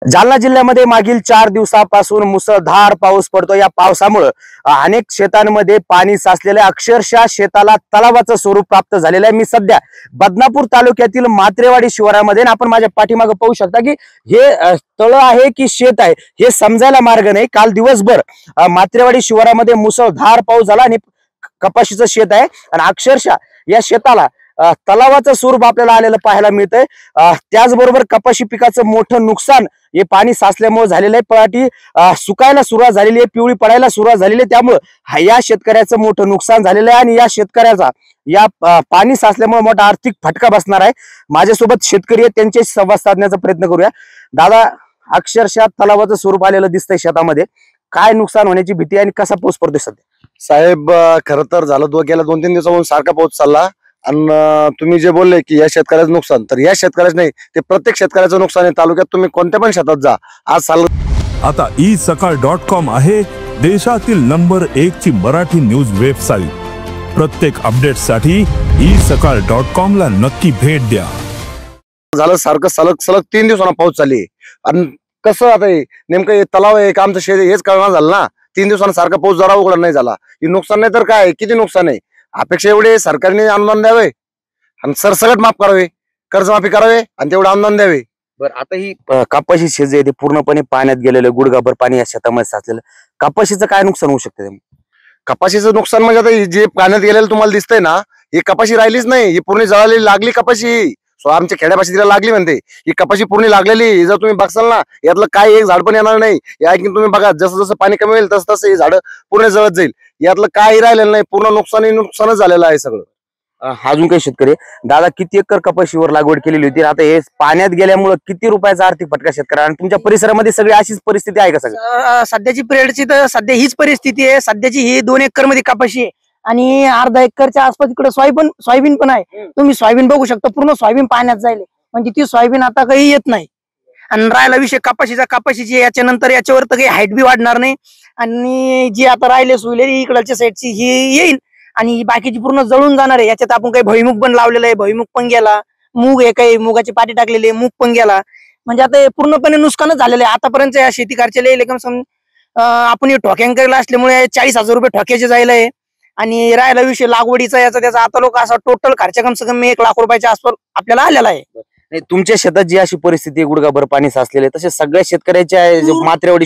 जालना जिल्ह्यामध्ये मागील 4 दिवसापासून मुसळधार पाऊस पडतो। या पावसामुळे अनेक शेतांमध्ये पाणी साचलेले, अक्षरशः शेताला तलावाचं स्वरूप प्राप्त झालेलं आहे। मी सध्या बदनापूर तालुक्यातील मात्रेवाडी शिवारामध्ये, आपण माझ्या पाठीमागे पाहू शकता की हे तळ आहे की शेत आहे हे समजायला मार्ग नाही। काल दिवसभर मात्रेवाडी शिवारामध्ये मुसळधार पाऊस झाला आणि कपाशीचं शेत आहे आणि अक्षरशः या शेताला तलावाचं स्वरूप आपल्याला आलेलं पाहायला मिळतंय। त्याचबरोबर कपाशी पिकाचं मोठं नुकसान हे पाणी साचल्यामुळे झालेलं आहे। पराठी सुकायला सुरुवात झालेली आहे, पिवळी पडायला सुरुवात झालेली आहे। त्यामुळे या शेतकऱ्याचं मोठं नुकसान झालेलं आहे आणि या शेतकऱ्याचा या पाणी साचल्यामुळे मोठा आर्थिक फटका बसणार आहे। माझ्यासोबत शेतकरी आहेत, त्यांच्याशी संवाद साधण्याचा प्रयत्न करूया। दादा, अक्षरशः तलावाचं स्वरूप आलेलं दिसतंय शेतामध्ये, काय नुकसान होण्याची भीती आणि कसा पाऊस पडतोय सध्या? साहेब, खरं तर झालं गेल्या 2-3 दिवसापासून सारखा पाऊस चालला आणि तुम्ही जे बोलले की या शेतकऱ्याचं नुकसान, तर या शेतकऱ्याचं नाही, ते प्रत्येक शेतकऱ्याचं नुकसान आहे। तालुक्यात तुम्ही कोणत्या पण शेतात जा, आज आता isakal.com आहे देशातील नंबर 1 ची मराठी न्यूज वेबसाईट। प्रत्येक अपडेटसाठी isakal.com ला नक्की भेट द्या। झालं सारखं सलग 3 दिवसांना पाऊस चालली आणि कसं आता नेमकं हे तलाव आहे का आमचं शेत हेच कळणार झालं ना। 3 दिवसांना सारखा पाऊस जरा उघडा नाही झाला, हे नुकसान नाही तर काय, किती नुकसान आहे। अपेक्षा एवढे सरकारने अनुदान द्यावे आणि सरसकट माफ करावे, कर्जमाफी करावे आणि तेवढं अनुदान द्यावे। बरं, आता ही कपाशी शेत जे आहे ते पूर्णपणे पाण्यात गेलेलं, गुडघाभर पाणी या शेतामध्ये साचलेलं, कपाशीचं काय नुकसान होऊ शकतं? कपाशीचं नुकसान म्हणजे आता जे पाण्यात गेलेलं तुम्हाला दिसतंय ना, ही कपाशी राहिलीच नाही, ही पूर्ण जळालेली लागली कपाशी। आमच्या खेड्यापाशी तिला लागली म्हणते, ही कपाशी पूर्ण लागलेली। जर तुम्ही बघसाल ना, यातलं काय एक झाड पण येणार नाही। या ऐकून तुम्ही बघा, जसं जसं पाणी कमी होईल तसं तसं हे झाड पूर्ण जळत जाईल, यातलं काही राहिलेलं नाही, पूर्ण नुकसानच झालेलं आहे सगळं। अजून काही शेतकरी दादा, किती एकर कपाशीवर लागवड केलेली होती, आता हे पाण्यात गेल्यामुळे किती रुपयाचा आर्थिक फटका शेतकऱ्या आणि तुमच्या परिसरामध्ये सगळी अशीच परिस्थिती आहे का? सगळं सध्याची पिरियडची तर सध्या हीच परिस्थिती आहे। सध्याची ही 2 एकर मध्ये कपाशी आहे आणि अर्धा एकरच्या आसपास इकडे सोयाबीन पण आहे। तुम्ही सोयाबीन बघू शकता, पूर्ण सोयाबीन पाण्यात जाईल, म्हणजे ती सोयाबीन आता काही येत नाही। आणि राहिला विषय कपाशीची याच्यानंतर याच्यावर तर काही हाईट बी वाढणार नाही आणि जी आता राहिले सुलेली इकडच्या साईडची ही येईल आणि बाकीची पूर्ण जळून जाणार आहे। याच्यात आपण काही भुईमुग पण लावलेला आहे, भुईमुग पण गेला, मूग आहे, काही मुगाची पाटी टाकलेली आहे, मूग पण गेला, म्हणजे आता हे पूर्णपणे नुकसानच झालेलं आहे। आतापर्यंत या शेती खर्चाला आपण ठोक्यांकरला असल्यामुळे 40,000 रुपये ठोक्याचे जायला आहे आणि राहिला विषय लागवडीचा याचा त्याचा आता लोक असा टोटल खर्च कम से कम 1 लाख रुपयाच्या आसपास आपल्याला आलेला आहे। नाही, तुमच्या शेतात जी अशी परिस्थिती गुडघाभर पाणी साचलेले तसे सगळ्या शेतकऱ्याच्या मात्रेवाडी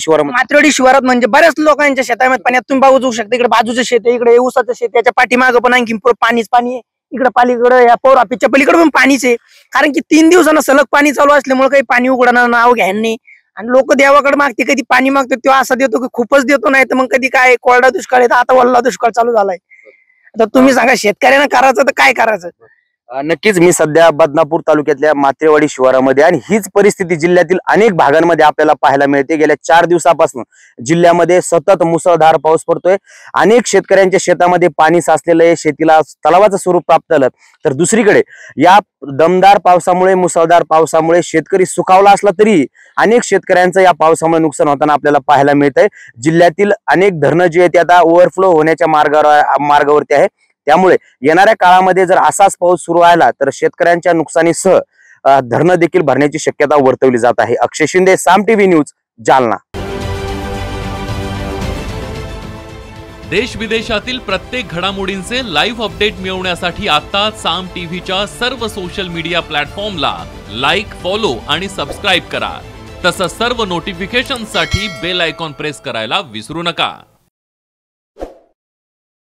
शिवारात म्हणजे बऱ्याच लोकांच्या शेतामध्ये पाण्यात तुम्ही बघू शकता। इकडे बाजूचं शेत आहे, इकडे ऊसाचं शेत, त्याच्या पाठीमागं पण आणखी पाणी आहे, इकडे पालीकडे या पौर ऑफिसच्या पलीकडे पण पाणीच आहे। कारण की 3 दिवसांना सलग पाणी चालू असल्यामुळे काही पाणी उघडणार नाव घ्यायला नाही आणि लोक देवाकडे मागते, कधी पाणी मागतो तेव्हा असं देतो की खूपच देतो, नाही तर मग कधी काय कोरडा दुष्काळ आहे, आता वल्ला दुष्काळ चालू झालाय। आता तुम्ही सांगा, शेतकऱ्यांना करायचं तर काय करायचं? नक्कीच मी सध्या बदनापूर तालुक्यातल्या मात्रेवाडी शिवारामध्ये आणि हीच परिस्थिती जिल्ह्यातील अनेक भागांमध्ये आपल्याला पाहायला मिळते। गेल्या 4 दिवसापासून जिल्ह्यामध्ये सतत मुसळधार पाऊस पडतोय, अनेक शेतकऱ्यांच्या शेतामध्ये पाणी साचलेलं आहे, शेतीला तलावाचं स्वरूप प्राप्त झालं। तर दुसरीकडे या दमदार पावसामुळे, मुसळधार पावसामुळे शेतकरी सुखावला असला तरी अनेक शेतकऱ्यांचं या पावसामुळे नुकसान होताना आपल्याला पाहायला मिळतंय। जिल्ह्यातील अनेक धरणं जी आहेत आता ओव्हरफ्लो होण्याच्या मार्गावरती आहे। त्यामुळे येणाऱ्या काळामध्ये जर असाच पाऊस सुरू राहिला तर शेतकऱ्यांच्या नुकसानीसह धरणं देखील भरण्याची शक्यता वर्तवली जात आहे। अक्षय शिंदे, साम टीव्ही न्यूज, जालना। देश विदेशातील प्रत्येक घडामोडींचे लाईव्ह अपडेट मिळवण्यासाठी आता साम टीव्हीच्या सर्व सोशल मीडिया प्लॅटफॉर्मला लाईक, फॉलो आणि सबस्क्राईब करा। तसंच सर्व नोटिफिकेशनसाठी बेल आयकॉन प्रेस करायला विसरू नका।